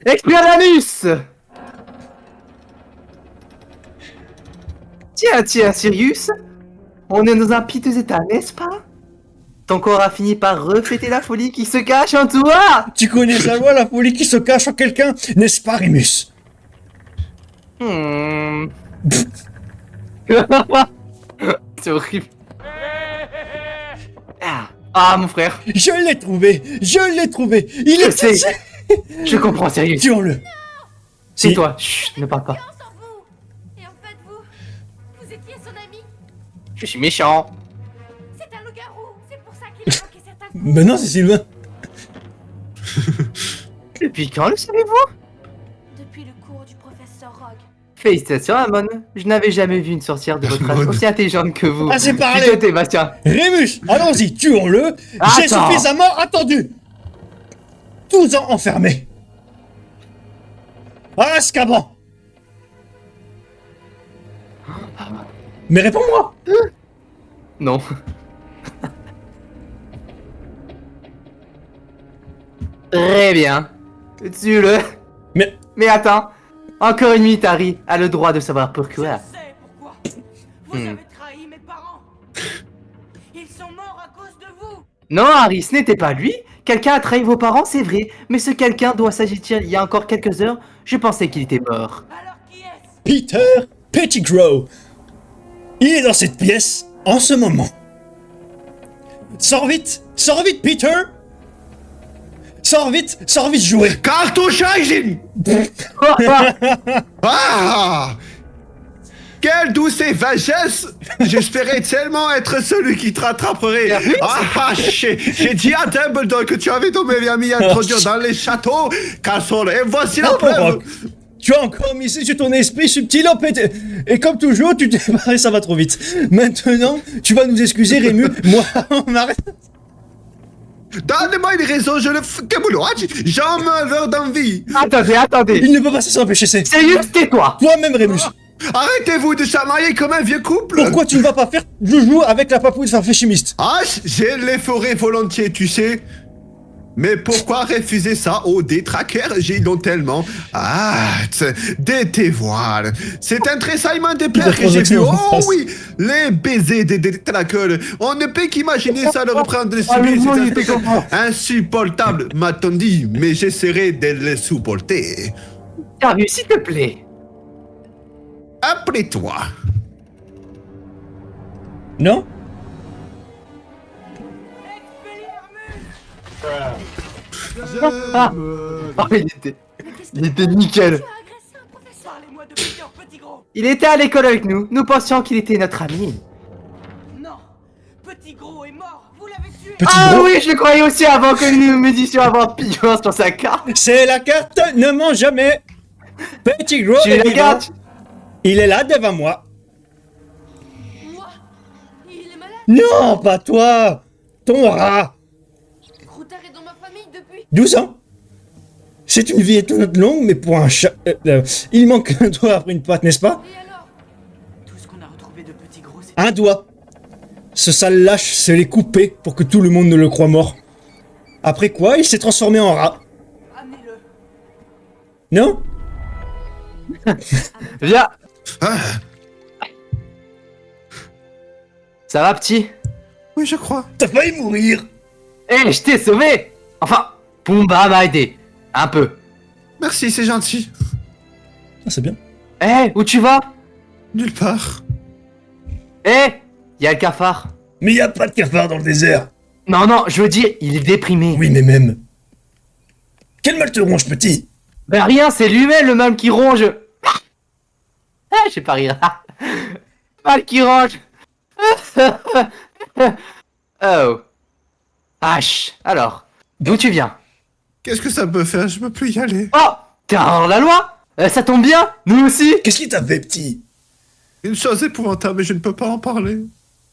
Expelliarmus! Tiens, Sirius, on est dans un piteux état, n'est-ce pas? Ton corps a fini par refléter la folie qui se cache en toi! Tu connais sa loi, la folie qui se cache en quelqu'un, n'est-ce pas, Rémus? C'est horrible. Ah, mon frère. Je l'ai trouvé. Il Je est sais. ici. Je comprends, Sirius. Tuons-le. C'est Il- toi. Chut, ne parle pas. Sans vous. Et en fait, vous étiez son ami. Je suis méchant. C'est un loup-garou. C'est pour ça qu'il a manqué certains coups. Ben non, c'est Sylvain. Depuis quand le savez-vous? Depuis le cours du professeur Rogue. Félicitations, Amon. Je n'avais jamais vu une sorcière de votre âge Amon. aussi intelligente que vous. Assez parlé. Chuchotez, Bastien. Rémus, allons-y, tuons-le. J'ai Attends. suffisamment attendu. 12 ans enfermés. À Azkaban. Mais réponds-moi. Non. Très bien. Tue-le. Mais attends. Encore une minute, Harry a le droit de savoir pourquoi. Je sais pourquoi. Vous avez trahi mes parents. Ils sont morts à cause de vous. Non, Harry, ce n'était pas lui. Quelqu'un a trahi vos parents, c'est vrai. Mais ce quelqu'un doit s'agir il y a encore quelques heures. Je pensais qu'il était mort. Alors qui est-ce? Peter Pettigrew. Il est dans cette pièce en ce moment. Sors vite, Peter. Sors vite, jouer. Cartouchage! Ah! Quelle douce sagesse! J'espérais tellement être celui qui te rattraperait. J'ai dit à Dumbledore que tu avais ton meilleur ami à introduire dans les châteaux. Castle, et voici la preuve. Rock. Tu as encore misé sur ton esprit subtil en pété. Et comme toujours, tu t'es barré, ça va trop vite. Maintenant, tu vas nous excuser, Rémus. Moi, on arrête. Donne-moi une raison, je le que boulot. J'en meurs d'envie. Attendez. Il ne peut pas s'empêcher, c'est. Sérieux, tais-toi. Toi-même, Rémus. Arrêtez-vous de chamailler comme un vieux couple. Pourquoi tu ne vas pas faire joujou avec la papouille farféchimiste? Je les ferai volontiers, tu sais. Mais pourquoi refuser ça aux détraqueurs? J'ai donc tellement hâte de te voir. C'est un tressaillement de peur que j'ai vu. Oh oui, les baisers des détraqueurs. On ne peut qu'imaginer ça leur prendre subir. C'est insupportable, m'a-t-on dit. Mais j'essaierai de le supporter. Harry, s'il te plaît. Après toi. Non? Ah, il était nickel. Tu as agressé un professeur. Parlez-moi de Peter Pettigrew. Il était à l'école avec nous. Nous pensions qu'il était notre ami. Non, Pettigrew est mort. Vous l'avez tué. Ah oui, je le croyais aussi avant que nous me disions avoir pillé sur sa carte. C'est la carte ne ment jamais. Pettigrew, Tu la évidemment. gardes. Il est là devant moi. Moi. Il est malade. Non, pas toi. Ton rat. Router est dans ma famille depuis. 12 ans. C'est une vie étonnante longue, mais pour un chat... il manque un doigt après une patte, n'est-ce pas? Et alors? Tout ce qu'on a retrouvé de Pettigrew, c'est... Un doigt. Ce sale lâche se l'est coupé pour que tout le monde ne le croie mort. Après quoi, il s'est transformé en rat. Amenez-le. Non? Viens. Ah, Ça va, petit? oui, je crois. T'as failli mourir. Eh, je t'ai sauvé. Enfin, Pumba m'a aidé. Un peu. Merci, c'est gentil. Ah, c'est bien. Eh, où tu vas? Nulle part. Eh, y a le cafard. Mais y a pas de cafard dans le désert. Non, je veux dire, il est déprimé. Oui, mais même. Quel mal te ronge, petit? Ben rien, c'est lui-même le mal qui ronge. Ah, je sais pas rire. Mal qui ronge. Oh. H. Alors, d'où tu viens? Qu'est-ce que ça peut faire? Je peux plus y aller. Oh, t'es un hors-la-loi. Ça tombe bien, nous aussi. Qu'est-ce qui t'a fait, petit? Une chose épouvantable, mais je ne peux pas en parler.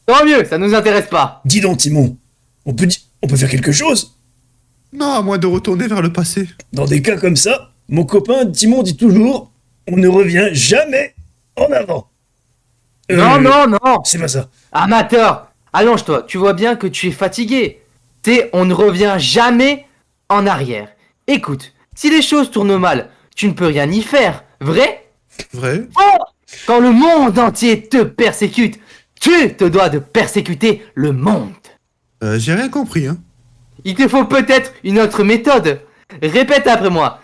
Tant mieux, ça nous intéresse pas. Dis donc, Timon. On peut faire quelque chose? Non, à moins de retourner vers le passé. Dans des cas comme ça, mon copain Timon dit toujours, on ne revient jamais en avant. Non. C'est pas ça. Amateur, allonge-toi, tu vois bien que tu es fatigué. On ne revient jamais en arrière. Écoute, Si les choses tournent mal, tu ne peux rien y faire, vrai? Vrai? Quand le monde entier te persécute, tu te dois de persécuter le monde. J'ai rien compris, hein. Il te faut peut-être une autre méthode. Répète après moi.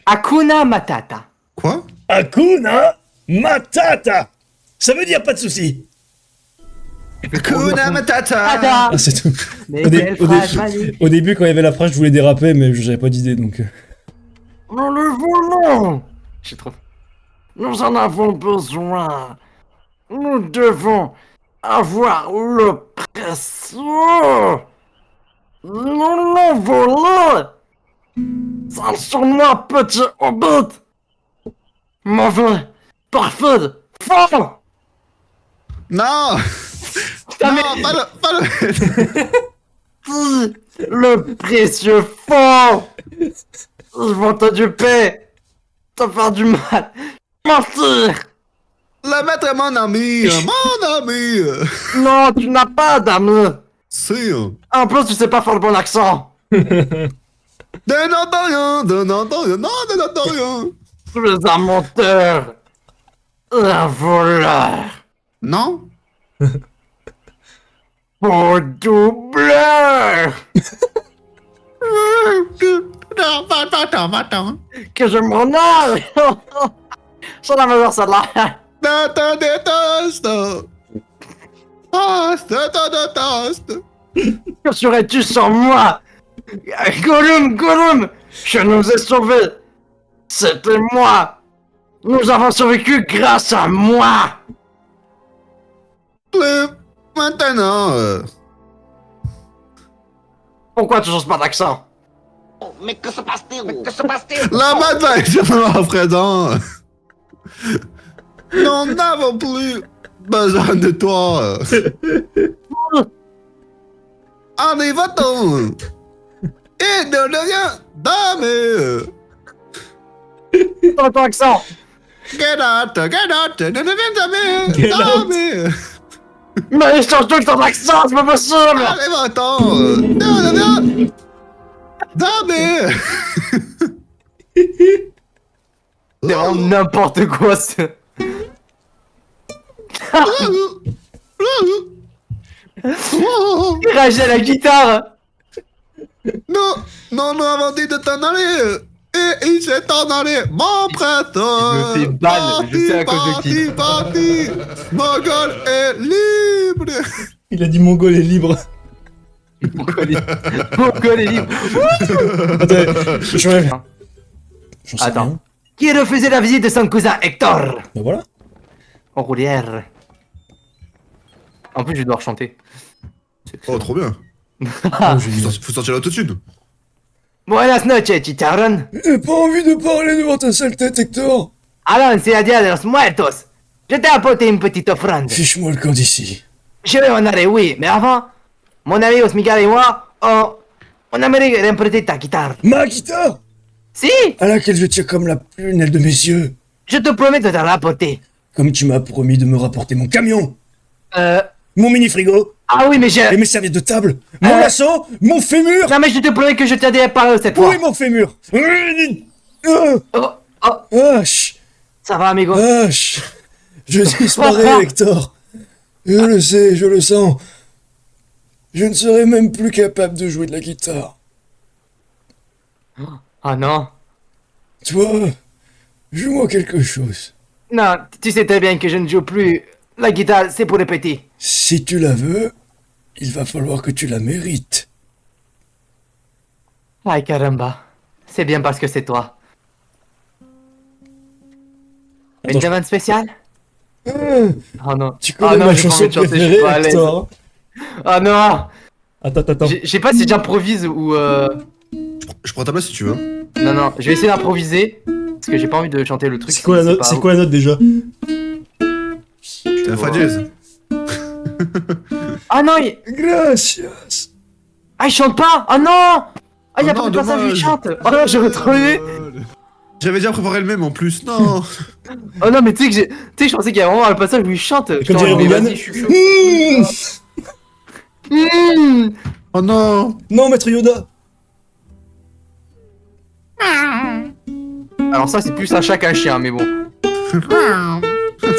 Hakuna Matata. Quoi? Hakuna Matata. Ça veut dire pas de soucis. Hakuna Matata! Tada. Ah, c'est tout. Mais Au, dé- quelle au dé- phrase magique. au début, quand il y avait la phrase, je voulais déraper, mais j'avais pas d'idée, donc... Nous le voulons. J'ai trop. Nous en avons besoin. Nous devons avoir le précieux. Nous le voulons. Sale sur moi, petit hobbit. Mauvais, parfait, fort. Non! Putain, Non, pas le... Qui le précieux fort. Ils vont te duper, te faire du mal, mentir. Le maître est mon ami! Mon ami! Non, tu n'as pas d'amis. Si, hein. En plus, tu sais pas faire le bon accent. Non. Tu es un menteur. Un voleur. Non? Au doubleur. Que je m'en aille. C'est la meilleure celle-là. Que serais-tu sans moi? Gollum, je nous ai sauvés. C'était moi. Nous avons survécu grâce à moi. Maintenant, Pourquoi tu changes pas d'accent? Mais que se passe-t-il? Que se passe-t-il? la main va être à présent. Nous n'avons plus besoin de toi. En y va-t-on? Et de rien, dame. Dans ton accent. Get out, ne deviens jamais. Get out. Dame. Mais change tout ton accent, c'est pas possible. Allez, va-t'en. Ne deviens. Dame. C'est vraiment n'importe quoi, ça. Il réagit à la guitare. Nous avons dit de t'en aller. Et il s'est en allé. Mon prêtre. Je me fais ban, je sais à cause de qui. Parti. Mongol est libre. Il a dit Mongol est libre. Mongol est libre. Attends, je rêve. J'en sais Attends. rien. Qui refusait la visite de son cousin Hector Bah voilà. en roulière. En plus, je dois rechanter. Oh, trop bien. Oh, génial. Faut sortir l'autotune. Buenas noches, chicharrón. J'ai pas envie de parler devant ta sale tête, Hector. Allons, c'est la dia de los muertos. Je t'ai apporté une petite offrande. Fiche-moi le camp d'ici. Je vais en aller, oui, mais avant, mon ami Osmigal et moi, on aimerait remprunter ta guitare. Ma guitare, Si, à laquelle je tiens comme la prunelle de mes yeux. je te promets de te la rapporter. Comme tu m'as promis de me rapporter mon camion, Euh... mon mini-frigo, Ah oui, mais et je... mes serviettes de table, mon lasso, mon fémur. Non, mais je te promets que je t'aiderai par eux cette fois. Oui, mon fémur. Oh, oh, H, ça va, amigo. H. Je disparais, Hector. Je le sais, je le sens. Je ne serai même plus capable de jouer de la guitare. Oh non. Toi, joue-moi quelque chose. Non, tu sais très bien que je ne joue plus. La guitare, c'est pour les petits. Si tu la veux, il va falloir que tu la mérites. Ay, caramba. C'est bien parce que c'est toi. Une Attends, demande spéciale? Oh non. tu connais Oh non, ma j'ai pas chanson envie de chanter, je suis préférée, pas à l'aise. Hector. Oh non. Attends. Je sais pas si j'improvise ou Je prends ta place si tu veux. Non, non, je vais essayer d'improviser. Parce que j'ai pas envie de chanter le truc. C'est quoi la note, pas c'est où. quoi la note déjà? C'est un fa dièse. Ah non, Gracias. Ah, il chante pas. Oh non. Ah, il y a Oh pas non, de passage où il dommage. chante. Oh non, j'aurais trop aimé. J'avais déjà préparé le même en plus. Non. Oh non, mais tu sais que je pensais qu'il y avait vraiment le passage où il chante. Comme dirait mais Rogan. vas-y, je suis chaud. Mmh. Mmh. Oh non. Non, maître Yoda. Alors ça, c'est plus un chat qu'un chien, mais bon.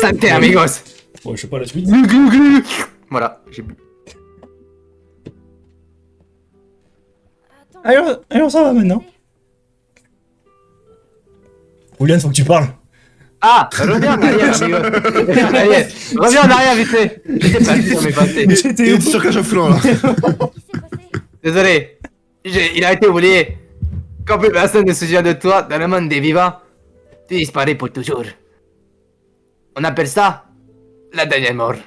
Santé, amigos. Bon, je sais pas la suite. Glu, glu, glu. Voilà, j'ai bu. Attends. Alors ça va maintenant. Julian, faut que tu parles. Ah, reviens en arrière, amigos. Reviens en arrière. Reviens en arrière, vite fait. J'étais parti dans mes passés. C'était Il est sur cage à flanc là. Qu'est-ce qui s'est passé? Désolé. Il a été oublié. Quand plus personne ne se souvient de toi dans le monde des vivants, tu disparais pour toujours. On appelle ça la dernière mort. Et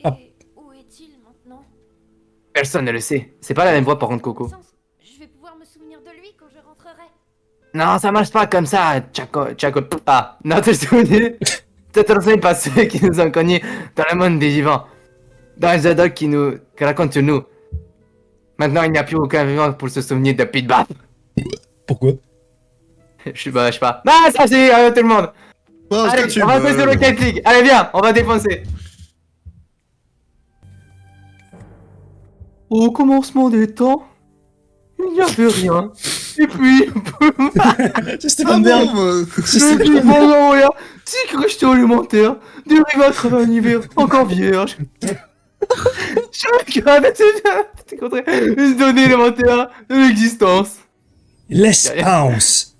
Ah. où est-il maintenant? Personne ne le sait. C'est pas la même voix par contre, Coco. Je vais pouvoir me souvenir de lui quand je rentrerai. Non, ça marche pas comme ça, Chaco. Ah, notre souvenir te transmet pas ceux qui nous ont connus dans le monde des vivants. Dans les adocs qui racontent sur nous. Maintenant, il n'y a plus aucun vivant pour se souvenir de Pete Bat. Pourquoi? Je sais pas. Ah, ça c'est tout le monde. Oh, Allez, tu on va veux. jouer sur le Rocket League. Allez, viens, on va défoncer. Au commencement des temps, il n'y avait rien. Et puis, C'est Stéphane Ah Bern. bon, le vivant rien, si cristaux alimentaire, dérive à travers un hiver encore vierge. Chacun avait une donnée élémentaire de l'existence. L'espace.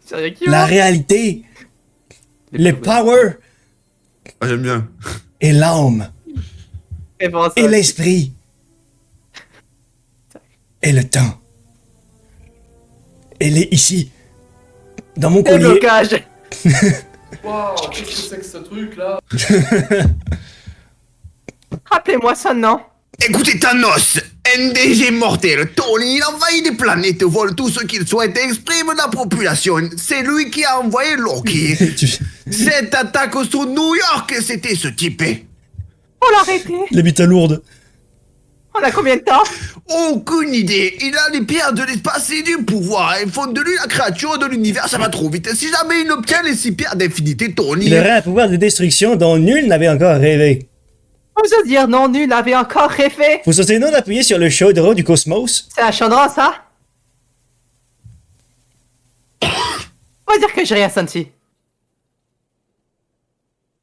C'est rien qui La va. réalité. Le power. Ah, j'aime bien. Et l'âme. Et bon, ça- Et l'esprit. Et le temps. Elle est ici. Dans mon Des collier. blocages. Waouh, qu'est-ce que c'est que ce truc là? Rappelez-moi son nom. Écoutez Thanos, NDG mortel, Tony, il envahit des planètes, vole tout ce qu'il souhaite et exprime la population. C'est lui qui a envoyé Loki. Cette attaque sur New York, c'était ce type. On l'a arrêté. L'habitat lourde. On a combien de temps? Aucune idée. Il a les pierres de l'espace et du pouvoir. Ils font de lui la créature de l'univers, ça va trop vite. Si jamais il obtient les 6 pierres d'infinité, Tony... Il aurait un pouvoir de destruction dont nul n'avait encore rêvé. Vous dire non nul avait encore rêvé. Vous souhaitez non d'appuyer sur le chaudron du cosmos? C'est un chandra, ça? On va dire que j'ai rien senti.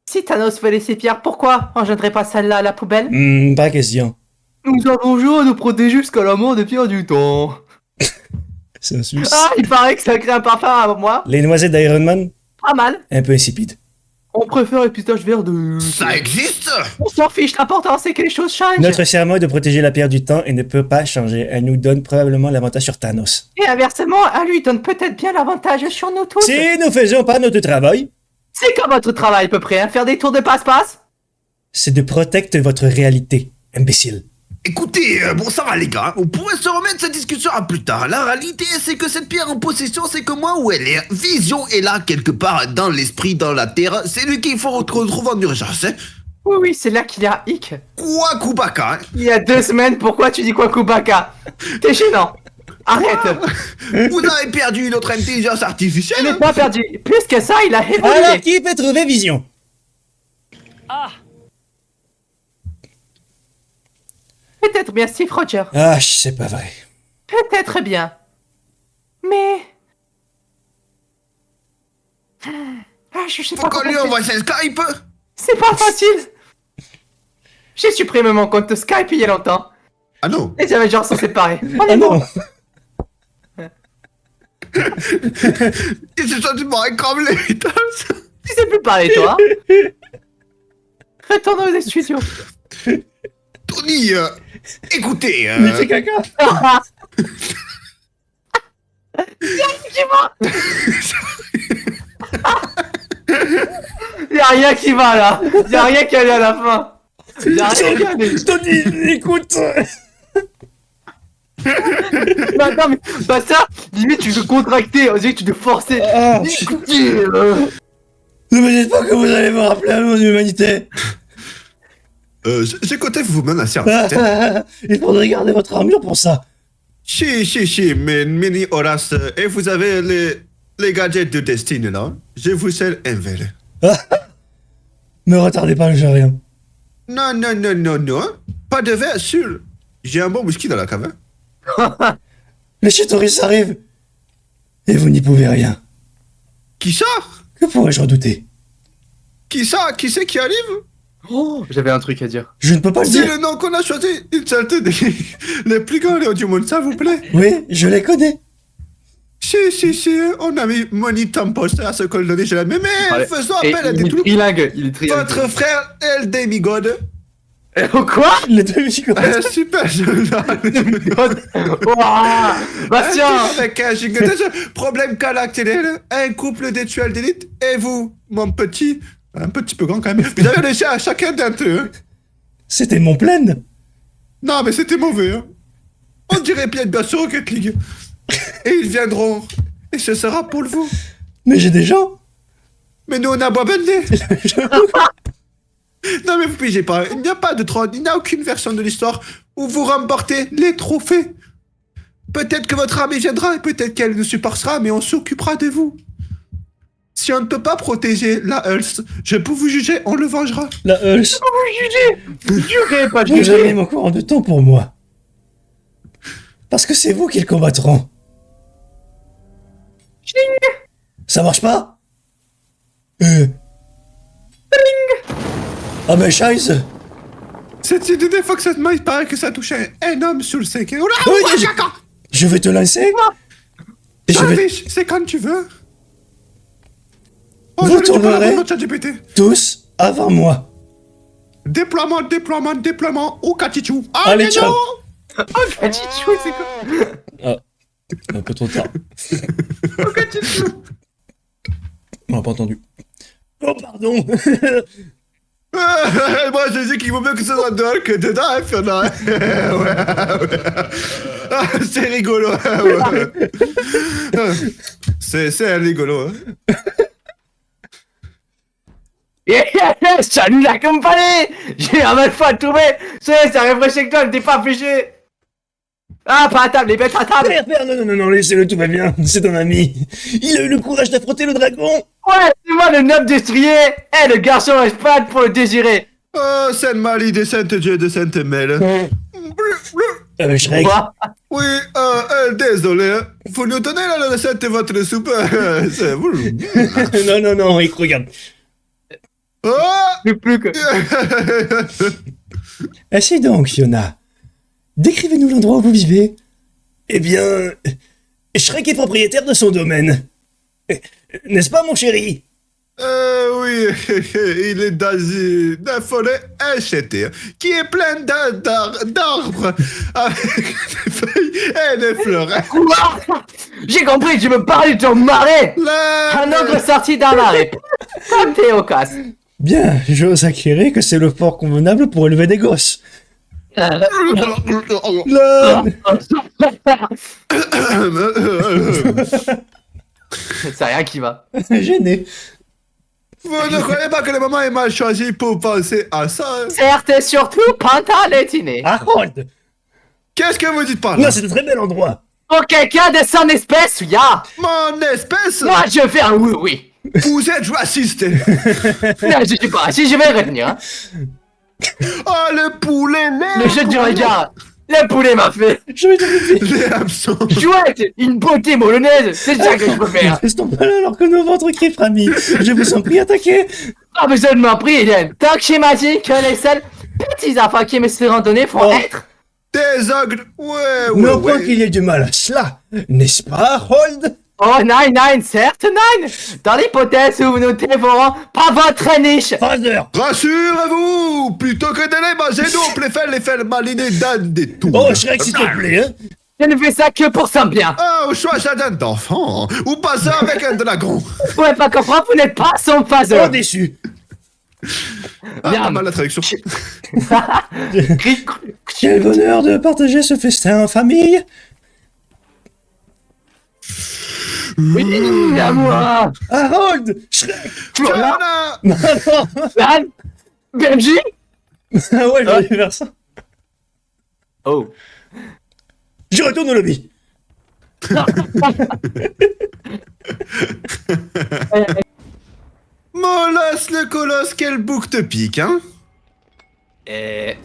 Si Thanos veut laisser pierre, pourquoi on jetterait pas celle-là à la poubelle? Pas question. Nous avons joué à nous protéger jusqu'à la mort des pierres du temps. C'est un suisse. Ah, il paraît que ça crée un parfum à moi. Les noisettes d'Iron Man, Pas mal. un peu insipide. On préfère les pistaches verts de... Ça existe? On s'en fiche, l'important c'est que les choses changent. Notre serment est de protéger la pierre du temps et ne peut pas changer. Elle nous donne probablement l'avantage sur Thanos. Et inversement, elle lui donne peut-être bien l'avantage sur nous tous. Si nous faisons pas notre travail, C'est comme votre travail à peu près, hein, faire des tours de passe-passe. c'est de protéger votre réalité, imbécile. Écoutez, bon ça va les gars, on pourrait se remettre cette discussion à plus tard. La réalité c'est que cette pierre en possession c'est que moi où elle est. Vision est là quelque part dans l'esprit, dans la terre. C'est lui qu'il faut retrouver en urgence. Hein. Oui, c'est là qu'il y a Hic. Quoi Kubaka hein. Il y a 2 semaines, pourquoi tu dis quoi, Kubaka? T'es gênant. Arrête. Vous avez perdu notre intelligence Je artificielle. n'ai pas perdu. Plus que ça, il a évolué. Alors, qui peut trouver Vision? Peut-être bien Steve Rogers. Ah, c'est pas vrai. Peut-être bien. Mais... Ah, je sais pas Pourquoi comment lui faire. envoie sa Skype? C'est pas facile. J'ai supprimé mon compte Skype il y a longtemps. Ah non. Les Avengers sont séparés. On Ah est non. bon. Il s'est senti écrabler, putain. Tu sais plus parler, toi. Retournons aux studios. Tony, écoutez, Mais c'est caca. Y'a rien qui va là. Y'a rien qui allait à la fin. Y'a rien qui allait. Tony, écoute. Bah, non, mais bah ça, limite tu veux contracter, on dirait que tu veux forcer. Ah. Écoutez, Ne me dites pas que vous allez me rappeler à mon humanité. j'ai côté vous menacer en fait. hein. Il faudrait garder votre armure pour ça. Si, mais mini Horace, et vous avez les gadgets de Destiny là. Je vous ai envoyé. Me retardez pas, je rien. Non. Pas de verre sûr. J'ai un bon whisky dans la cave. hein. Les chitauristes arrivent. Et vous n'y pouvez rien. Qui ça? Que pourrais-je redouter? Qui ça? Qui c'est qui arrive? Oh, j'avais un truc à dire. Je ne peux pas le C'est dire. le nom qu'on a choisi. Une seule les plus grands du monde, ça vous plaît? Oui, je les connais. Si, on a mis Money Tampos à ce qu'on donnait, je l'ai mais Allez. faisons Et appel à des il est trucs. trilingue, il est trilingue. Votre frère, El Demigod. Oh, quoi? Les deux musiques. Super journal. Ouah, Bastien. Avec un giga problème caractériel, un couple de tueurs d'élite, et vous, mon petit, un petit peu grand quand même, vous avez laissé à chacun d'entre eux. C'était mon plan. Non, mais c'était mauvais. Hein. On dirait bien sûr Rocket League. Et ils viendront, et ce sera pour vous. Mais j'ai des gens. Mais nous, on a abandonné. Non, mais vous pigez pas. Il n'y a pas de trône, il n'y a aucune version de l'histoire où vous remportez les trophées. Peut-être que votre amie viendra, et peut-être qu'elle nous supportera, mais on s'occupera de vous. Si on ne peut pas protéger la Hulse, je peux vous juger, on le vengera. La Hulse. Jurez, pas Vous jurez. avez mon courant de temps pour moi. Parce que c'est vous qui le combattront. Ça marche pas? Ah ben scheiße. Cette idée de fonctionnement, il paraît que ça touche un homme sur le 5. Oui, je vais te lancer. Et je vais C'est quand tu veux. Vous j'aurais dû tournerez. prendre notre ChatGPT. tous avant moi. Déploiement, au Katichou. Ah, Allez, mais ciao. non. Oh, Katichou, c'est quoi? Un peu trop tard. On n'a pas entendu. Oh pardon. Moi, je dis qu'il vaut mieux que ce soit dehors que dedans, hein, Fiona. Ouais. Ah, c'est rigolo. Ouais. C'est rigolo. Hein. Salut la compagnie. J'ai un mal fois à trouver. C'est réfléchi que toi, ne t'es pas fiché. Ah, pas à table, les bêtes à table. Père, non, laissez-le, tout va bien. C'est un ami. Il a eu le courage d'affronter le dragon. Ouais, c'est moi le noble destrier. Eh, le garçon reste pas pour le désirer. Oh, Sainte Marie de Sainte Dieu de Sainte Mère. Shrek. Quoi? Oui, désolé. Hein. Faut nous donner la recette de votre soupe. C'est vous. Non, regarde. Oh. Plus que. Ainsi donc, Fiona. Décrivez-nous l'endroit où vous vivez. Eh bien, Shrek est propriétaire de son domaine. N'est-ce pas, mon chéri? Oui, il est dans une forêt achetée qui est pleine d'arbres avec des feuilles et des fleurs. Quoi? J'ai compris, tu me parles de ton marais. Un ogre sorti d'un marais. Comme Théocas. Bien, j'ose acquérir que c'est le fort convenable pour élever des gosses. Là. C'est rien qui va. Gêné. Vous ne croyez pas que le moment est mal choisi pour penser à ça? Hein? Certes et surtout pantalétiné. Harold. Qu'est-ce que vous dites par là? Non, c'est un très bel endroit. Pour quelqu'un de son espèce, ya. Mon espèce? Moi, je fais un oui. Vous êtes raciste. Non, je suis pas raciste, je vais revenir. Hein. Oh, le poulet, Le jeu du regard. Le poulet m'a fait. Je vais te le les hameçons. Chouette, une beauté bolognaise. C'est ça que je peux faire. Restons pas là alors que nos ventres crient, amis. Je vous en prie, attaquez. Pas besoin de m'en prier, Hélène. Tant que j'ai m'a dit que les seuls petits enfants qui me seraient randonnés font Oh. être. Des ogres. Ouais. Non pas qu'il y ait du mal à cela. N'est-ce pas, Harold? Oh, nine, certes, nine. Dans l'hypothèse où nous dévorons pas votre niche. Father. Rassurez-vous, plutôt que de les manger, nous on préfère les faire maliner dans des tours. Oh, Shrek, s'il te plaît, hein. Je ne fais ça que pour son bien. Ah, au choix jardin d'enfant, ou passer avec un dragon. Vous pouvez pas comprendre, vous n'êtes pas son Oh, phaseur. déçu. Ah, Bien. pas mal la traduction. Quel bonheur de partager ce festin en famille. Oui, à moi. Harold. Shrek. Florian. Fiona. Anne. Benji. Ah ouais, j'aurais dû faire ça. Oh. Je retourne au lobby. Molosse le colosse, quel bouc te pique, hein? Eh.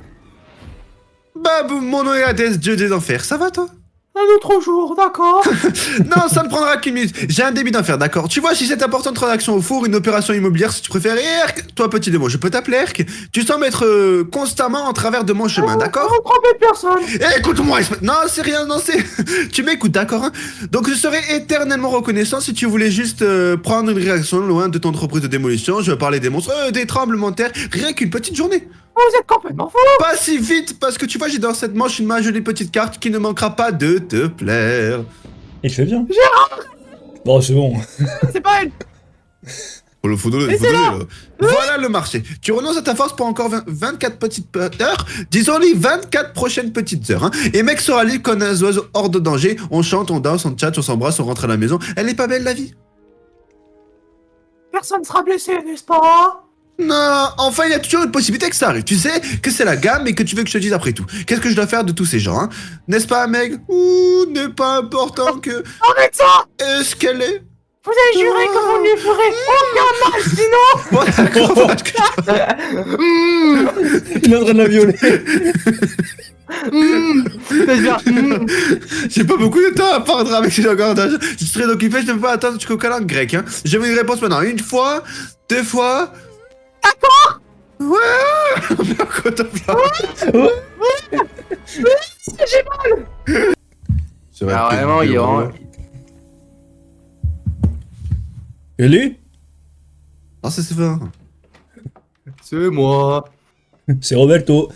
Babou, mon Oeades, dieu des enfers, ça va toi? Un autre jour, d'accord. Non, ça ne prendra qu'une minute. J'ai un débit d'affaires, d'accord. Tu vois, si cette importante transaction au four, une opération immobilière, si tu préfères, Erk, toi petit démon, je peux t'appeler Erk. Tu sens m'être constamment en travers de mon chemin, d'accord? Vous trompez personne. Écoute-moi, non, c'est rien, non, c'est... Tu m'écoutes, d'accord, hein? Donc je serais éternellement reconnaissant si tu voulais juste prendre une réaction loin de ton entreprise de démolition. Je veux parler des monstres, des tremblements de terre, rien qu'une petite journée. Vous êtes complètement fou. Pas si vite, parce que tu vois, j'ai dans cette manche une jolie petite carte qui ne manquera pas de te plaire. Il fait bien. Bon, c'est bon. C'est pas elle. Faut donner, là. Voilà le marché. Tu renonces à ta force pour encore 24 petites heures. Disons-lui 24 prochaines petites heures. Hein. Et mec sera libre comme un oiseau hors de danger. On chante, on danse, on tchatche, on s'embrasse, on rentre à la maison. Elle est pas belle la vie? Personne sera blessé, n'est-ce pas? Non, enfin il y a toujours une possibilité que ça arrive. Tu sais que c'est la gamme et que tu veux que je te dise après tout. Qu'est-ce que je dois faire de tous ces gens, hein? N'est-ce pas, Meg? Ouh, n'est pas important que... Arrête ça. Est-ce qu'elle est? Vous avez juré que vous ne lui ferez aucun mal, sinon... Bon, d'accord. Il est en train de la violer. J'ai pas beaucoup de temps à perdre avec ces encordages. Je suis très occupé, je ne peux pas attendre jusqu'au calendrier grec, hein. Je veux une réponse maintenant. Une fois, deux fois... D'accord. Ouais. J'ai mal. C'est vrai Ah, que- vraiment, il y a... Ellie? Ah, ça c'est vrai. C'est moi. C'est Roberto.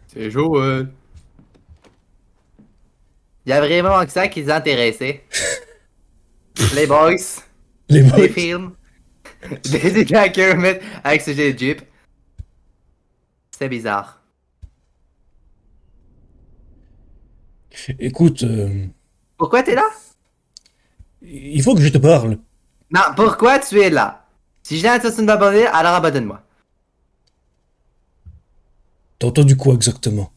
C'est Joël. Il y a vraiment que ça qui les intéressait. Les boys, Les les boys. films, des Kermit avec ce gilet de Jeep. C'est bizarre. Écoute, Pourquoi t'es là? il faut que je te parle. Non, pourquoi tu es là? Si j'ai l'intention de m'abandonner, alors abandonne-moi. T'as entendu quoi exactement?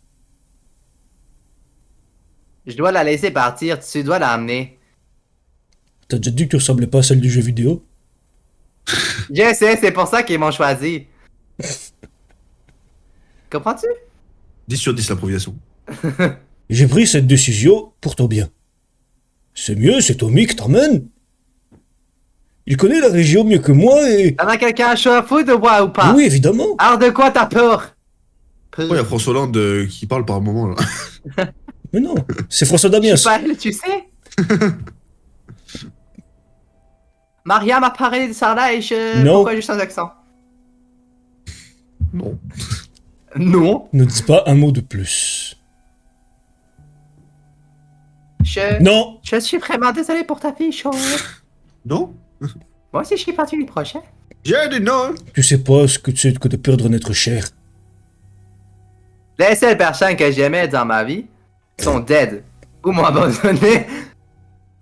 Je dois la laisser partir, tu dois l'emmener. T'as déjà dit que tu ressemblais pas à celle du jeu vidéo? Je sais, c'est pour ça qu'ils m'ont choisi. Comprends-tu? 10 sur 10 l'improvisation. J'ai pris cette décision pour ton bien. C'est mieux, c'est Tommy qui t'emmène. Il connaît la région mieux que moi et... T'en as quelqu'un chaud à foutre ou pas? Oui, évidemment. Alors de quoi t'as peur? Oh, il y a François Hollande qui parle par moment là. Mais non, c'est François Je Damiens. suis pas elle, tu sais? Maria m'a parlé de Sarla et je... Non. Pourquoi j'ai changé d'accent? Non. Non. Ne dis pas un mot de plus. Non. Je suis vraiment désolé pour ta fille, Sean. Non? Moi aussi, je suis parti l'année prochaine. J'ai dit non. Tu sais pas ce que tu sais que de perdre notre cher. Les seules personnes que j'aimais dans ma vie sont dead. Ou m'ont abandonné.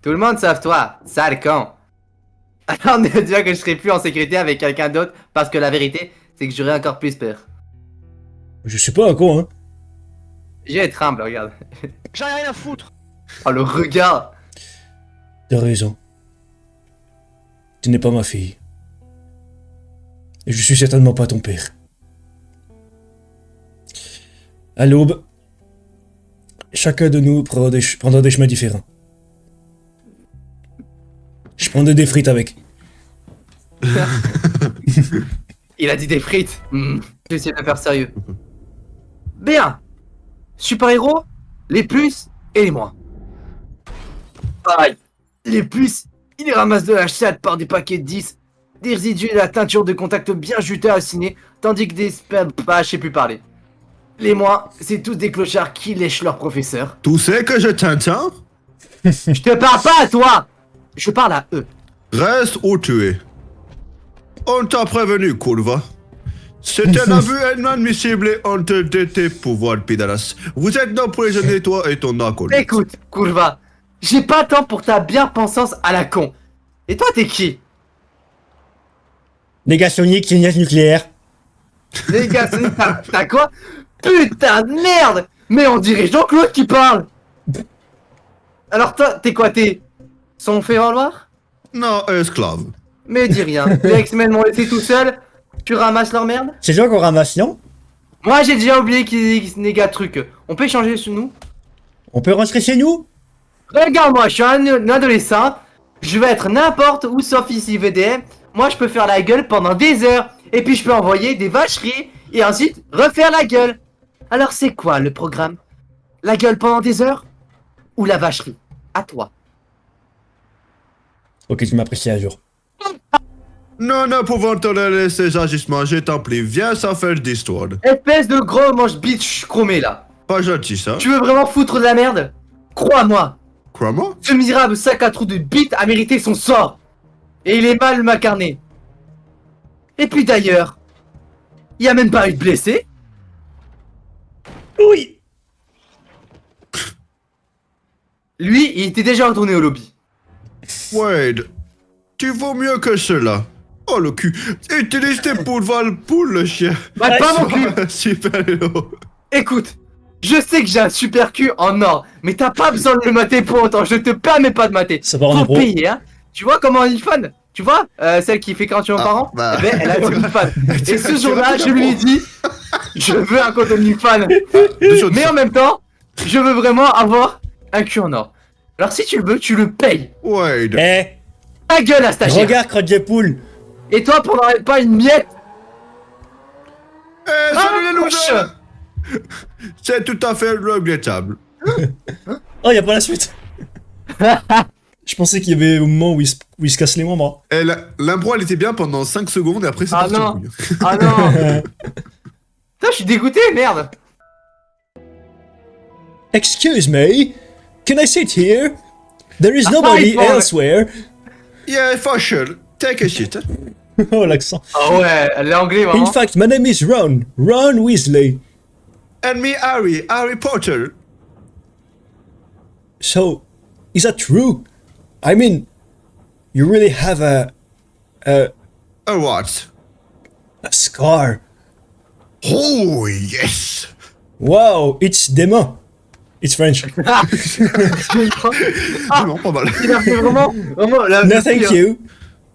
Tout le monde sauf toi, sale con. Alors ne dire que je serai plus en sécurité avec quelqu'un d'autre parce que la vérité, c'est que j'aurais encore plus peur. Je suis pas un con, hein. Je tremble, regarde. J'en ai rien à foutre. Oh le regard. T'as raison. Tu n'es pas ma fille. Et je suis certainement pas ton père. À l'aube, chacun de nous prendra des chemins différents. Je prendrai des frites avec. Il a dit des frites. Je vais essayer de faire sérieux. Bien. Super-héros, les plus et les moins. Aïe. Les plus, ils ramassent de la chatte par des paquets de 10, des résidus et de la teinture de contact bien juteux à ciné, tandis que des je sais plus parler. Les moins, c'est tous des clochards qui lèchent leur professeur. Tu sais que je t'entends? Je te parle pas à toi. Je parle à eux. Reste où tu es. On t'a prévenu, Kurva. C'est un aveu inadmissible et honteux de tes pouvoirs, pédalas. Vous êtes nos prisonniers, toi et ton acolyte. Écoute, Kurva, j'ai pas le temps pour ta bien-pensance à la con. Et toi, t'es qui? Négationniste, signage nucléaire. Les gars, t'as quoi? Putain de merde! Mais on dirait Jean-Claude qui parle! Alors toi, t'es quoi? T'es son fait-valoir? Non, esclave. Mais dis rien, les X-Men m'ont laissé tout seul, tu ramasses leur merde? C'est toi qu'on ramasse, non? Moi j'ai déjà oublié qu'ils négat truc. On peut échanger sur nous? On peut rentrer chez nous? Regarde-moi, je suis un adolescent. Je vais être n'importe où sauf ici VDM. Moi, je peux faire la gueule pendant des heures. Et puis, je peux envoyer des vacheries. Et ensuite, refaire la gueule. Alors, c'est quoi le programme? La gueule pendant des heures? Ou la vacherie? À toi. Ok, tu m'apprécies un jour. Nous ne pouvons tolérer ces agissements, je t'en prie. Viens sans faire d'histoire. Espèce de gros manche bitch chromé là. Pas gentil, ça. Tu veux vraiment foutre de la merde? Crois-moi, Crois-moi. ce misérable sac à trous de bite a mérité son sort. Et il est mal macarné. Et puis d'ailleurs, il y a même pas eu de blessé. Oui. Lui, il était déjà retourné au lobby. Wade, tu vaux mieux que cela. Oh le cul. Utilise tes poules pour le chien. Bah, pas mon cul. Super héros. Écoute, je sais que j'ai un super cul en or, mais t'as pas besoin de le mater pour autant, je te permets pas de mater. Ça part en Faut héros. payer, hein. Tu vois comment on y fan? Tu vois, celle qui fait 48 par an, bah. eh ben, elle a une fan. Et ce Tu jour-là, rates je la lui ai pro. dit, je veux un compte OnlyFans. Deux choses. Mais en même temps, je veux vraiment avoir un cul en or. Alors si tu le veux, tu le payes. Wade. Eh, Ta gueule à stagiaire. regarde, crotte de poule. Et toi, pour n'en pas une miette. Eh, salut les wesh. losers. C'est tout à fait regrettable. Oh, y a pas la suite. Je pensais qu'il y avait au moment où il se casse les membres. Eh, l'impro, elle était bien pendant 5 secondes et après c'est Ah parti en non. couille. Ah non. Putain, je suis dégoûté, merde. Excuse me, can I sit here? There is Ah, nobody il faut- elsewhere. Yeah, for sure. Take a shit. Oh, l'accent. Ah ouais, l'anglais In vraiment. fact, my name is Ron. Ron Weasley. And me, Harry Potter. So, is that true? I mean, you really have a What? scar. Oh, yes. Wow, it's Dema. It's French. Ah, Non, pas mal. il a fait vraiment la. No, thank you.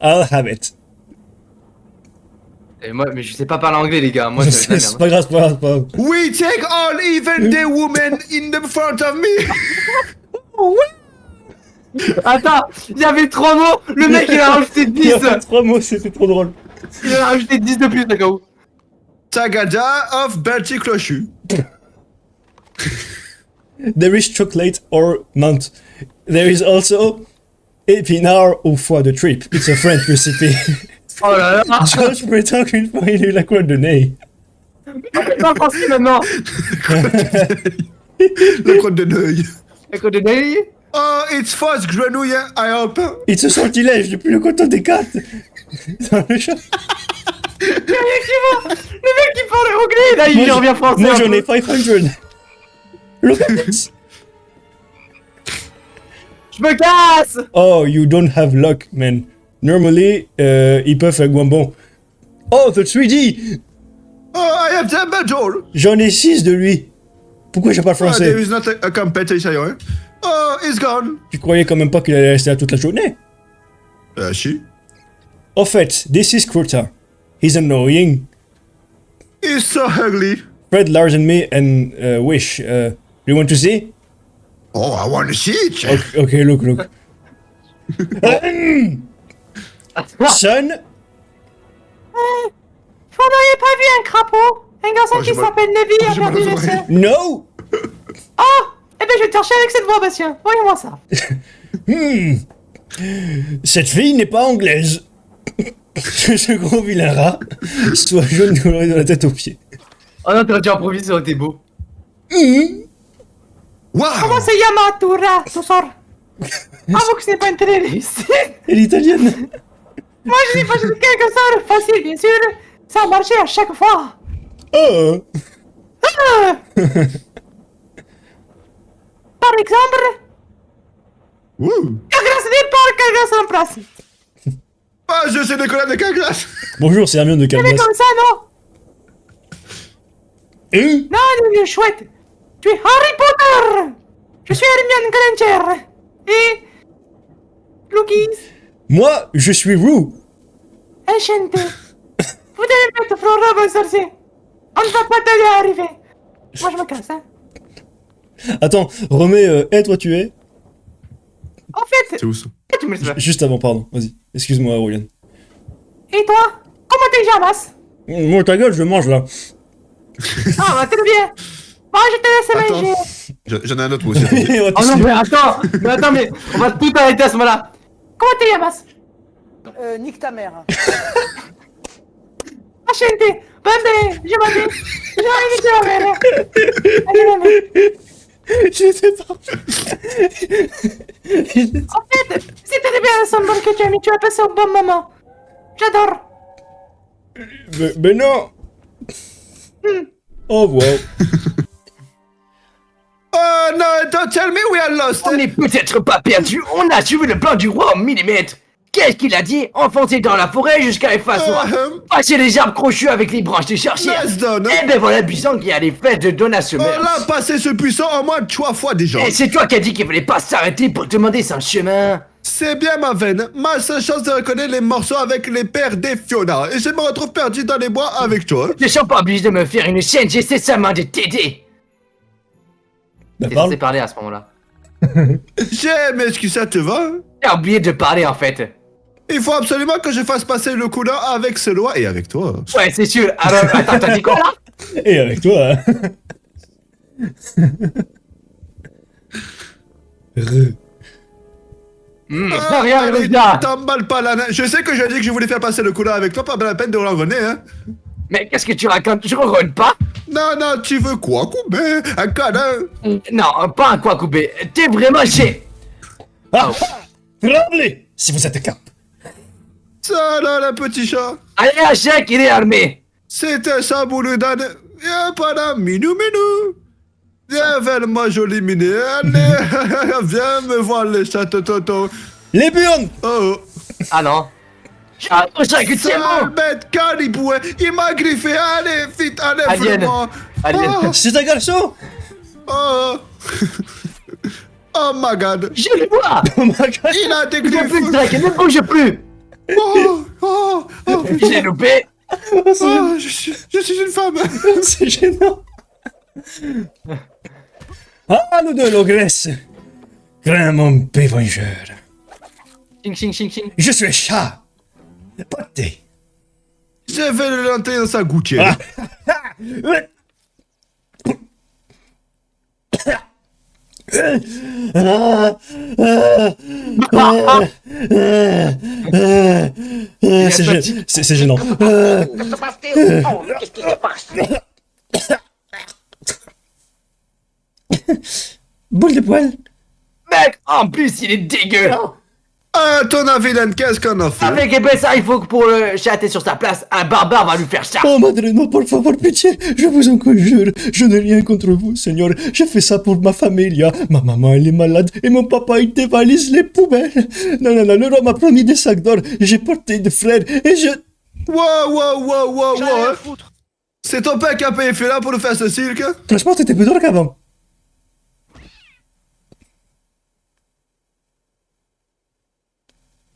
I'll have it. Et moi, mais je sais pas parler anglais, les gars. Moi, c'est de la C'est merde. pas grave, c'est pas grave, c'est pas grave. We take all, even the women in the front of me. Attends, il y avait 3 mots. Le mec, il a rajouté 10. Il y a 3 mots, c'était trop drôle. Il a rajouté 10 de plus, d'accord. Tagada of Bertie Clochu. There is chocolate or not. There is also épinard au foie de trip. It's a French recipe. Oh là là. George prétend qu'une fois il a eu la croix de nez. Pas français maintenant. Le crotte de neuil. Écoute de nez. Oh, it's fausse grenouille, I hope. It's a sortilège depuis le coton des cartes. Dans le chat. Le mec qui parle anglais, là, il revient français. Moi un j'en peu. ai 500. Look at this. Je me casse. Oh, you don't have luck, man. Normally, ils peuvent faire Guambon. Oh, the 3D. Oh, I have Dumbledore. J'en ai 6 de lui. Pourquoi j'ai pas le Oh, there français? is not a competition. Oh, it's gone. Tu croyais quand même pas qu'il allait rester là toute la journée? Si. En fait, this is Kurta. He's annoying. He's so ugly. Fred, Lars and me and Wish. You want to see? Oh, I want to see it. Okay, look. Son, Vous n'auriez pas vu un crapaud? Un garçon Oh, qui j'ai mal- s'appelle Nevi a j'ai mal perdu aux le oreilles. sien. no. Eh ben je vais te chercher avec cette voix, Bastien. Voyons-moi ça. Cette fille n'est pas anglaise. Ce gros vilain rat, soit jaune coloré de la tête aux pieds. Oh non, t'aurais dû improviser, ça aurait été beau. Wow. Comment c'est Yamatura, tout sort? Avoue que ce n'est pas une télé réussite. Elle est italienne. Moi je n'ai pas juste quelque chose facile, bien sûr. Ça a marché à chaque fois. Oh. Par exemple, Woo. Cagras départ, Cagras en place. Ah, je sais décoller avec un glace. Bonjour, c'est Hermione de Mais Calmas. comme ça, non? Non, il est chouette. Tu es Harry Potter. Je suis Hermione Granger. Et... Lookies, Moi, je suis Rue. enchanté. Vous devez mettre Flora, bon sorcier. On ne va pas t'aider à arriver. Moi, je me casse, hein. Attends, remets, toi tu es. En fait, C'est où ça? tu me laisses pas. Juste avant, pardon, vas-y. Excuse-moi, Aurélien. Et toi? Comment t'es, Jamas? Moi, ta gueule, je mange là. Ah, bah, très bien. Moi, je te laisse Attends. manger. J'en ai un autre moi aussi. On va te Oh non, suivre. mais attends, mais on va tout arrêter à ce moment-là. Comment t'es, Jamas? Nique ta mère. Enchanté. Bande, je m'en vais. Je vais aller te la mère. Allez, maman. J'étais pas. En fait, c'est très bien ensemble que tu as mis. Tu as passé un bon moment. J'adore. Mais non. Oh wow. Oh no, don't tell me we are lost. On n'est peut-être pas perdu, on a suivi le plan du roi au millimètre. Qu'est-ce qu'il a dit? Enfoncer dans la forêt jusqu'à effacer. Passer les arbres crochus avec les branches de chercher. Nice done. Eh ben voilà le buisson qui a les fesses de Donna Summer. On l'a passé ce puissant en moins de 3 fois déjà. Et c'est toi qui as dit qu'il fallait pas s'arrêter pour demander son chemin. C'est bien ma veine. Ma seule chance de reconnaître les morceaux avec les pères des Fiona. Et je me retrouve perdu dans les bois avec toi. Je sens pas obligé de me faire une chaîne, j'essaie seulement de t'aider. Bah T'es parle. censé parler à ce moment-là. J'aime, est-ce que ça te va? T'as oublié de parler en fait. Il faut absolument que je fasse passer le coup d'œil avec Seloi et avec toi. Ouais, c'est sûr. Alors, attends, t'as dit quoi là? Et avec toi. Re. Rien, allez, regarde. t'emballe pas la Je sais que j'ai dit que je voulais faire passer le coup d'œil avec toi, pas la peine de revenir, hein. Mais qu'est-ce que tu racontes? Je regrette pas? Non, non, tu veux quoi, Koubé? Un câlin? Non, pas un quoi couper. T'es vraiment chier. Ah. Tremblez si vous êtes cap. Ça là, le petit chat. Allez, un chien il est armé. C'était ça, Bouloudan. Y'a pas d'un minou. Viens vers moi, joli miné. Allez, viens me voir les chats, toto. Les burnes. Oh. Ah non. Ah, je sais que c'est Sale bon. bête, caliboué. Il m'a griffé. Allez, vite, allez, Alien. moi. Alien. Oh, C'est un garçon. oh. Oh my god. Je le vois. Oh my god. Il a des Je peux plus griffes. traquer, ne bouge plus. Oh, J'ai loupé. Oh, c'est oh, je suis une femme. c'est gênant. Ah, nous de l'ogresse. Grand mon pé vengeur. Ching, ching, ching, ching. Je suis chat. Pas de thé. Je vais le lancer dans sa gouttière. C'est gênant. Qu'est-ce qui se passe? Boule de poil. Mec, en plus, il est dégueu. À ton avis, Len, qu'est-ce qu'on a fait? Avec épée, ça, il faut que pour le châter sur sa place, un barbare va lui faire ça. Oh, Madreno, por favor, pitié, je vous en conjure, je n'ai rien contre vous, Seigneur. J'ai fait ça pour ma familia. Ma maman, elle est malade et mon papa, il dévalise les poubelles. Non, le roi m'a promis des sacs d'or. J'ai porté des frères et je... Wow. C'est ton père qui a payé là pour nous faire ce cirque? Franchement, t'étais plus drôle qu'avant.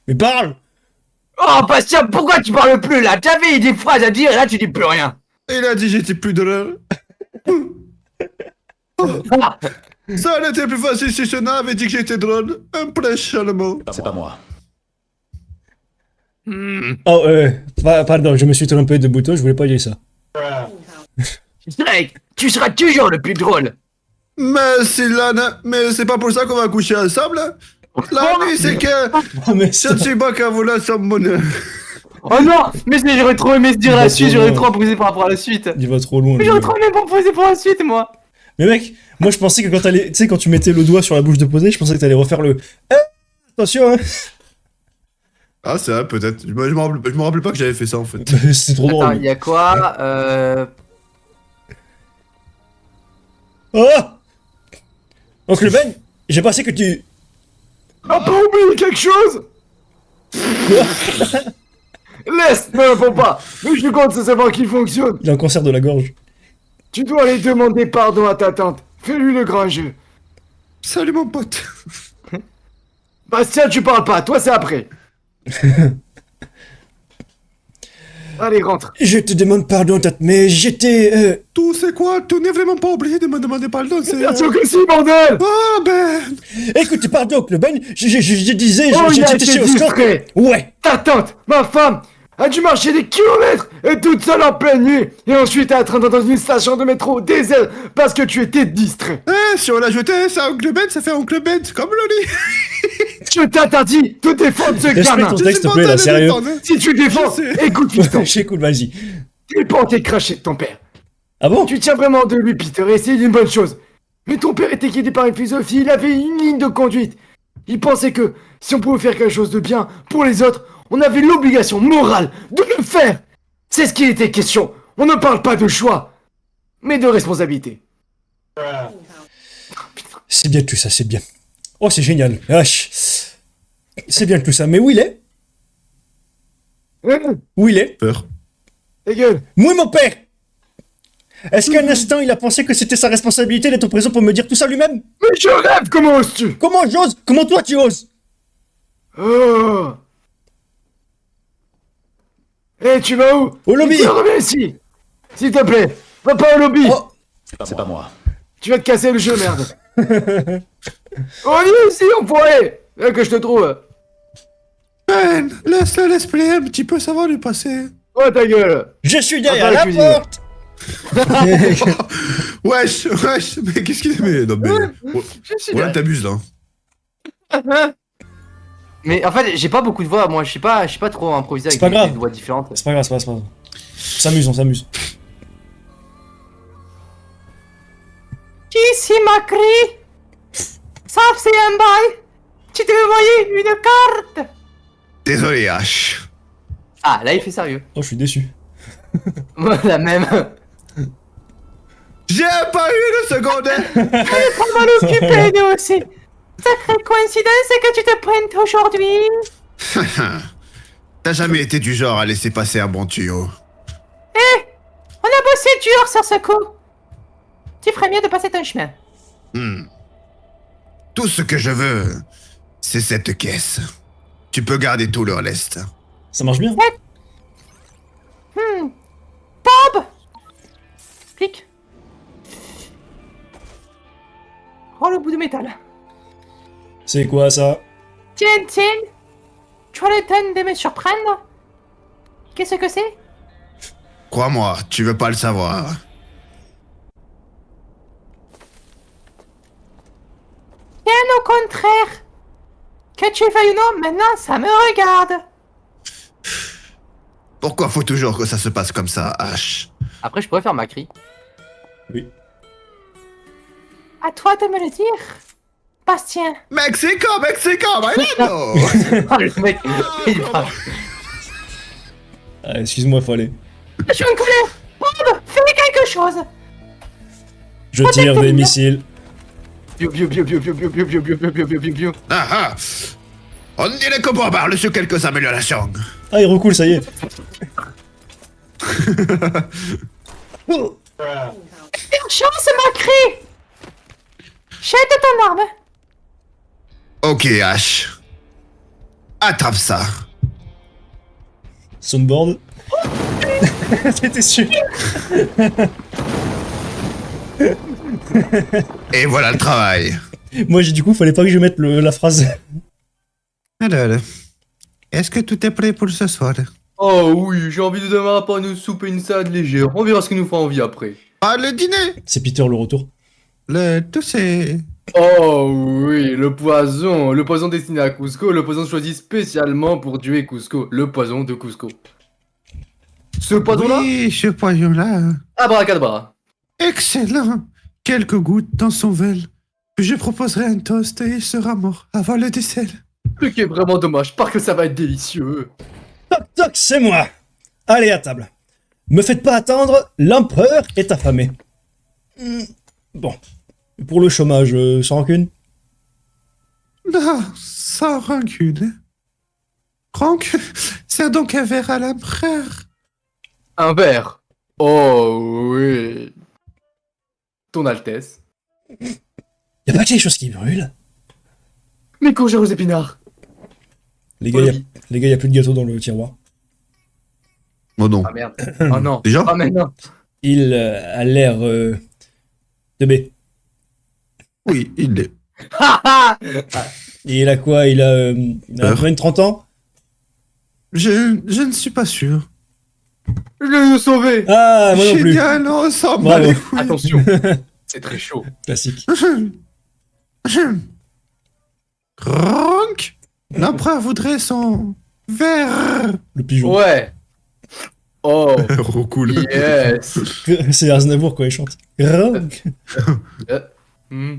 Mais parle. Oh, Bastien, pourquoi tu parles plus là? T'avais des phrases à dire et là, tu dis plus rien. Il a dit j'étais plus drôle. Ah, Ça aurait été plus facile si Sena avait dit que j'étais drôle. Impressionnant. Oh, pardon, je me suis trompé de bouton, je voulais pas dire ça. Drake, tu seras toujours le plus drôle. Merci, Lana. Mais c'est pas pour ça qu'on va coucher ensemble. Hein. La nuit, c'est que Oh, mais je ne suis pas qu'à vouloir sur mon... Oh non, mais j'aurais trop aimé se dire la Bah, suite, trop j'aurais loin. trop imposé par rapport à la suite. il va trop loin. Mais j'aurais trop aimé proposer pour la suite, moi. Mais mec, moi je pensais que quand t'allais, tu sais, quand tu mettais le doigt sur la bouche de posé, je pensais que t'allais refaire le. Attention, hein. Ah, c'est vrai, peut-être. Je me rappelle pas que j'avais fait ça, en fait. C'est trop Attends, drôle. il y a quoi Oh Oncle Ben, j'ai pensé que tu. On peut oublier quelque chose. Laisse, ne réponds pas. Mais je compte, c'est savoir qui fonctionne. Il a un cancer de la gorge. Tu dois aller demander pardon à ta tante. Fais-lui le grand jeu. Salut, mon pote. Bastien, tu parles pas, toi c'est après. Allez, rentre. Je te demande pardon, Tate, mais j'étais... Tout c'est quoi? Tu n'es vraiment pas obligé de me demander pardon, c'est... Bien sûr que si, bordel. Ah ben... Écoute, pardon, oncle Ben, je disais... Oh, il a j'étais été chez Oscar. distrait. Ouais. Ta tante, ma femme, a dû marcher des kilomètres et toute seule en pleine nuit. Et ensuite être dans une station de métro déserte parce que tu étais distrait. Eh, si on l'a jeté, ça Oncle Ben, ça fait Oncle Ben, c'est comme Loli. Je t'interdis de défendre ce Respecte gamin. ton texte, s'il te plaît, là, sérieux. Si tu défends, Je sais. écoute, fiston. J'écoute, vas-y. Tu pas été craché de ton père. Ah bon? Tu tiens vraiment de lui, Peter, et c'est une bonne chose. Mais ton père était guidé par une philosophie, il avait une ligne de conduite. Il pensait que si on pouvait faire quelque chose de bien pour les autres, on avait l'obligation morale de le faire. C'est ce qui était question. On ne parle pas de choix, mais de responsabilité. C'est bien tout ça, c'est bien. Oh, c'est génial. Wesh. C'est bien tout ça. Mais où il est? Où il est? Peur. Ta gueule. Moi, mon père! Est-ce qu'un instant, il a pensé que c'était sa responsabilité d'être présent pour me dire tout ça lui-même? Mais je rêve, comment oses-tu? Comment j'ose? Comment toi, tu oses? Oh. Eh, tu vas où? Au lobby. Peter, reviens ici. S'il te plaît, va pas au lobby. Oh. C'est pas moi. Tu vas te casser le jeu, merde. Oh, viens ici, enfoiré. Là que je te trouve. Ben, laisse-le l'esprit un petit peu, ça va lui passer. Oh, ta gueule. Je suis derrière Ah, bah, la cuisine. porte! Wesh, mais qu'est-ce qu'il est... Mais non, mais... Je suis Ouais, là. t'abuses, là. Mais en fait, j'ai pas beaucoup de voix, moi, je sais pas trop improviser C'est avec pas grave. des voix différentes. C'est pas grave, c'est pas grave. On s'amuse, on s'amuse. Qui ici m'a crié? Ça, c'est un bail. Tu devais envoyer une carte. Désolé, H. Ah, là, il fait sérieux. Oh, je suis déçu. Moi, la même. J'ai pas eu de seconde. Pas mal occupé, nous aussi. Sacrée coïncidence que tu te prennes aujourd'hui. T'as jamais été du genre à laisser passer un bon tuyau. On a bossé dur sur ce coup. Tu ferais mieux de passer ton chemin. Tout ce que je veux, c'est cette caisse. Tu peux garder tout le reste. Ça marche bien. Bob! Clic. Oh, le bout de métal. C'est quoi ça? Tiens, tiens. Tu as le temps de me surprendre? Qu'est-ce que c'est? Crois-moi, tu veux pas le savoir. Bien au contraire. Que tu le veuilles ou non, maintenant ça me regarde. Pourquoi faut toujours que ça se passe comme ça, H? Après, je pourrais faire ma cri. Oui. À toi de me le dire. Bastien. Mexico, bailando! Ah, le mec, il parle. Ah, excuse-moi, fallait. Je suis en colère. Bob, fais quelque chose. Je tire des missiles. Bio, bio, bio, bio, bio, bio, bio, bio, bio, bio, bio, bio, bio, bio. Ah ah! On dirait qu'on parle sur quelques améliorations. Ah, il recoule, ça y est. Faire chance, ma cri. Jette ton arme. Ok, H. Attrape ça. Soundboard. J'étais sûr. Et voilà le travail. Moi, du coup, fallait pas que je mette la phrase. Alors, est-ce que tout est prêt pour ce soir? Oh oui, j'ai envie de demain pas nous souper une salade légère. On verra ce qui nous fera envie après. Ah, le dîner! C'est Peter le retour. Tout c'est... Oh oui, le poison destiné à Cusco, le poison choisi spécialement pour tuer Cusco, le poison de Cusco. Ce poison-là, Oui, ce poison-là. abracadabra. Excellent. Quelques gouttes dans son verre. Puis je proposerai un toast et il sera mort avant le dessert. Ce qui est vraiment dommage, parce que ça va être délicieux. Toc toc, c'est moi. Allez, à table. Me faites pas attendre, l'empereur est affamé. Bon. Pour le chômage, sans rancune? Non, sans rancune. Rancune, c'est donc un verre à l'empereur. Un verre. Oh oui. Ton Altesse. Y'a pas quelque chose qui brûle? Mes courgettes aux épinards. Les gars, y a plus de gâteau dans le tiroir. Oh non. Ah merde. Oh non. Déjà Ah mais non. Il a l'air teubé. Oui, il l'est. Et il a quoi? Il a à peine 30 ans? Je ne suis pas sûr. Je l'ai sauvé. Ah, moi non plus. Génial, on s'en bat Bravo. les couilles. Attention. C'est très chaud. Classique. Cronk. L'empereur voudrait son verre. Le pigeon. Ouais. Oh. Oh, cool. Yes. C'est Aznavour quand il chante. Gronk. Hmm.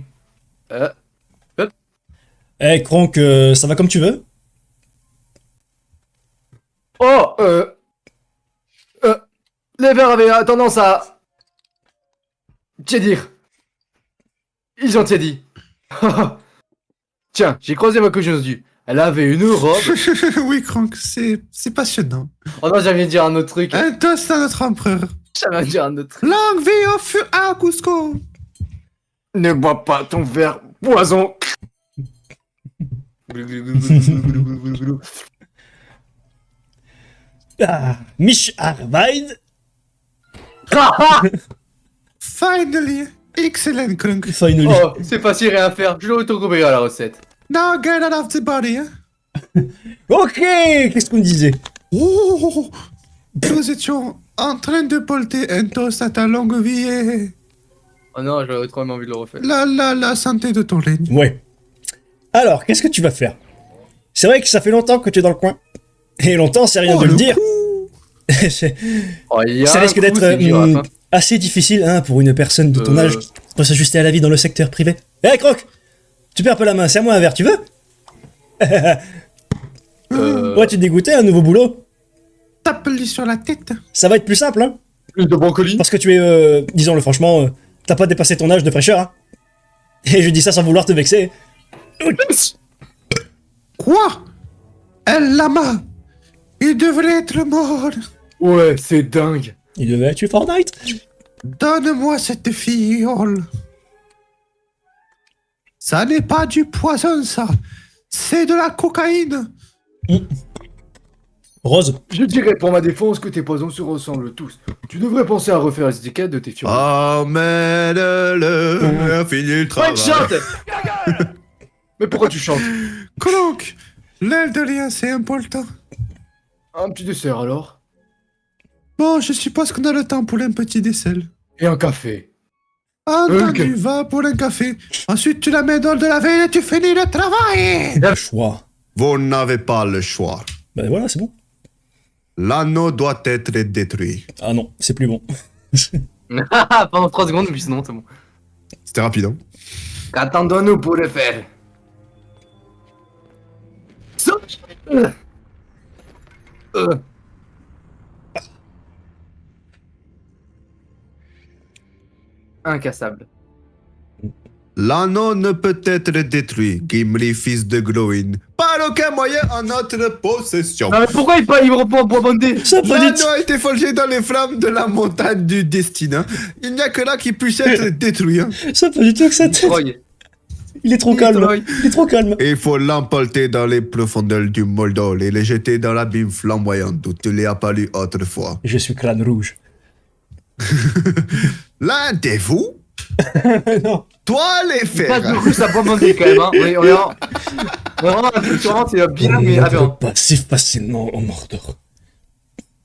Eh, Kronk, ça va comme tu veux? Oh. Les vers avaient tendance à tiédir. Ils ont tiédi. Tiens, j'ai croisé ma cousine aujourd'hui. Elle avait une robe. Oui, Cronk, c'est passionnant. Oh non, j'avais dire un autre truc. Un toast à notre empereur. J'avais dire un autre truc. Longue vie au feu à Cusco. Ne bois pas ton verre poison. Ah, Mich Arweid. Finally. Excellent, Cronk. Finally. Oh, c'est facile, rien à faire. Je l'ai autocoupé à la recette. Now get out of the body, hein. Ok, qu'est-ce qu'on disait? Oh, nous étions en train de polter un toast à ta longue vie et Oh non, j'aurais trop envie de le refaire. la santé de ton règne. Ouais. Alors, qu'est-ce que tu vas faire? C'est vrai que ça fait longtemps que tu es dans le coin. Et longtemps, c'est rien de le dire. C'est- Oh, il y a ça un risque coup, d'être c'est girafe, hein. assez difficile hein, pour une personne de ton âge pour s'ajuster à la vie dans le secteur privé. Eh, Croc! Tu perds un peu la main, serre-moi un verre, tu veux? Ouais, tu es dégoûté, un nouveau boulot? Tape-lui sur la tête. Ça va être plus simple, hein? Plus de brocoli. Parce que tu es, disons-le franchement, t'as pas dépassé ton âge de fraîcheur, hein? Et je dis ça sans vouloir te vexer. Quoi? El Lama. Il devrait être mort. Ouais, c'est dingue. Il devait tuer Fortnite. Donne-moi cette fiole. Ça n'est pas du poison, ça. C'est de la cocaïne. Rose. Je dirais pour ma défense que tes poisons se ressemblent tous. Tu devrais penser à refaire les étiquettes de tes fioles. Emmène-le, fini le Ouais, travail. chante. Mais pourquoi tu chantes? Cronk, l'aile de lien, c'est important. Un petit dessert alors. Bon, je suppose qu'on a le temps pour un petit dessert. Et un café. Entendu, va pour un café. Ensuite, tu la mets dans de la veille et tu finis le travail. Le choix. Vous n'avez pas le choix. Ben voilà, c'est bon. L'anneau doit être détruit. Ah non, c'est plus bon. Pendant 3 secondes, puis sinon c'est bon. C'était rapide, hein? Qu'attendons-nous pour le faire? Incassable. L'anneau ne peut être détruit, Gimli, fils de Glowin. Par aucun moyen en notre possession. Non mais pourquoi il reprend pour bander? Ça pas dit. L'anneau a été forgé dans les flammes de la montagne du destin. Hein. Il n'y a que là qui puisse être détruit. Hein. Ça pas du tout que ça tête. Troy. Il est trop Il calme. Troy. Il est trop calme. Et il faut l'emporter dans les profondeurs du Moldol et le jeter dans l'abîme flamboyant d'où il est apparu autrefois. Je suis crâne rouge. L'un de vous Non. doit les Pas faire. de coup, ça a pas bandé quand même. Hein. Oui, on est vraiment un c'est bien, mais On attends. n'entre pas si facilement au Mordor.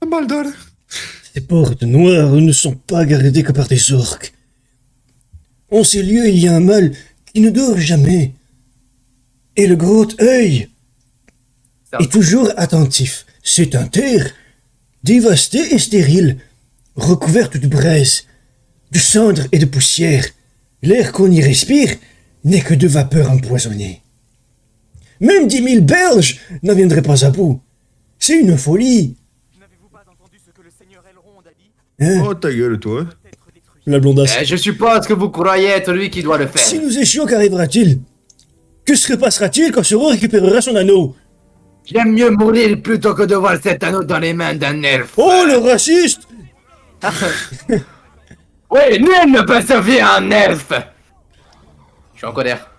Moldor. Ces portes noires ne sont pas gardées que par des orques. En ces lieux, il y a un mal qui ne dort jamais. Et le gros œil est toujours attentif. C'est un terre dévastée et stérile, recouverte de braise, de cendres et de poussière. L'air qu'on y respire n'est que de vapeur empoisonnée. Même 10 000 Belges n'en viendraient pas à bout. C'est une folie. N'avez-vous pas entendu ce que le seigneur Elrond a dit? Hein? Oh ta gueule toi. Peut-être détruit. La blondasse. Je suppose que vous croyez être lui qui doit le faire. Si nous échouons, qu'arrivera-t-il? Que se passera-t-il quand Sauron récupérera son anneau? J'aime mieux mourir plutôt que de voir cet anneau dans les mains d'un elfe. Oh, le raciste! Oui, nul ne peut sauver un elfe. Je suis en colère.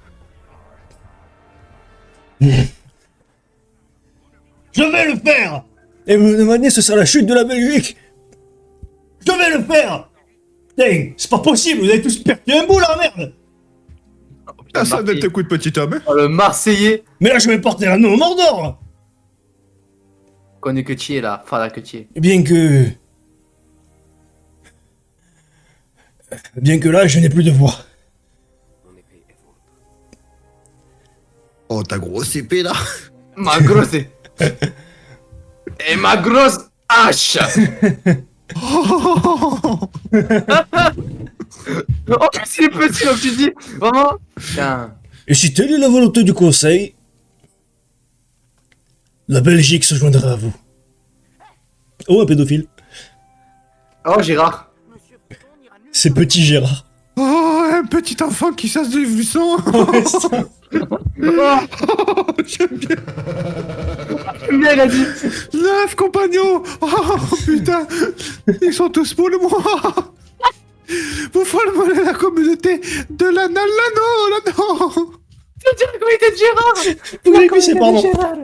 Je vais le faire! Et vous me demandez ce sera la chute de la Belgique. Je vais le faire. Putain, c'est pas possible, vous avez tous perdu un bout là, merde. Ah, ça ne t'écoute, petit homme. Oh, le Marseillais. Mais là, je vais porter un nom au Mordor. Connais que tu es là, Fada que tu es. Bien que là, je n'ai plus de voix. Oh, ta grosse épée, là. Ma grosse. Et ma grosse hache. Oh, c'est petit, donc tu dis. Vraiment. Putain. Et si telle est la volonté du Conseil, la Belgique se joindra à vous. Oh, un pédophile. Oh, Gérard. C'est petit Gérard. Oh, un petit enfant qui chasse du buisson. J'aime bien. Bien, il a dit. 9 compagnons. Oh, putain. Ils sont tous pour le moi. Vous formez la communauté de l'anneau. Tu veux dire la communauté de Gérard. Vous l'avez glissé, pardon. Gérard.